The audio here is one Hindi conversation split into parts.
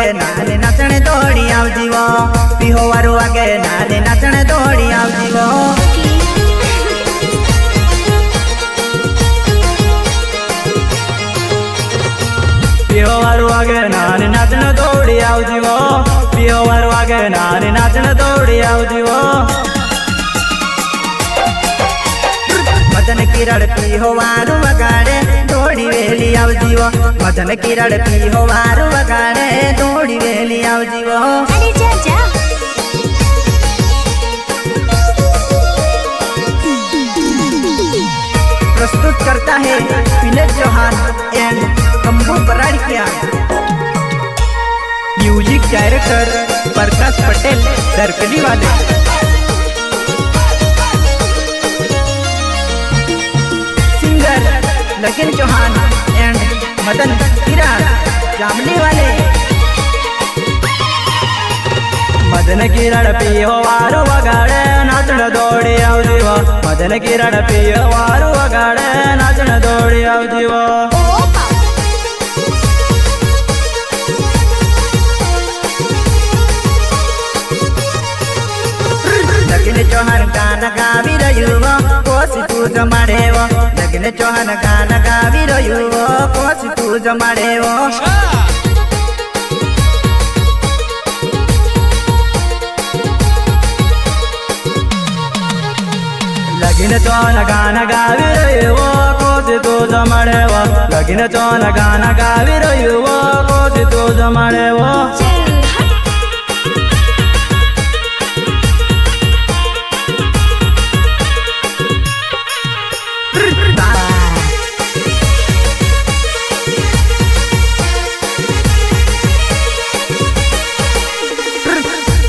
वागे नाने नाचने दौड़ी आवजी वो पीहो वारो वागे नाने नाचने दौड़ी आवजी वो पीहो वारो वागे नाने नाचने दौड़ी आवजी वो पीहो वारो वागे नाने नाचने दौड़ी आवजी वो मदन किरण पीहो वारो वगाड़े दौड़ी वेली आवजी वो मदन किरण पीहो वारो वगाड़े दौड़ी वेली आवजी वो अरे जा जा प्रस्तुत करता है विनय चौहान एंड कंबू बराड़िया। म्यूजिक डायरेक्टर प्रकाश पटेल दरकली वाले। सिंगर लगन चौहान एंड मदन किरण जामने वाले। मदन किरण पीहो वारो वगाड़े नाचण दौड़ी आवजी वो मदन किरण पीहो वारो वगाड़े नाचण दौड़ी आवजी वो लगन चौहान गाना गावी रह्यो वो कोसी तू जमाड़े वो लगन चौहान गाना गावी रह्यो वो कोसी तू जमाड़े वो लगिन चौन गाना गावी रह्यो कोसी तू जमाड़े वो लगिन चौन गाना गावी रह्यो कोसी तू जमाड़े वो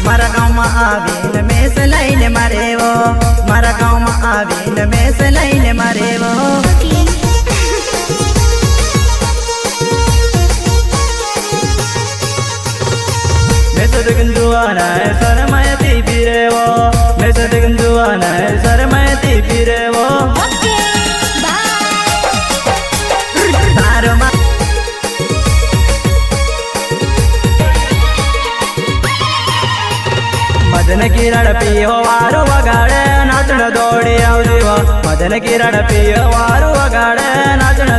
मारा गाँव में आवीन में से लाइन मारे वो मारा गाँव में आवीन में से लाइन मारे वो मैं सदगंजुआना है सरमयती पीरे वो मैं सदगंजुआना है सरमयती पीरे वो तारो मा मदन किरण पीहो वारो वगाड़े नाचण दौड़ी आवजी वो मदन किरण पीहो वारो वगाड़े नाचण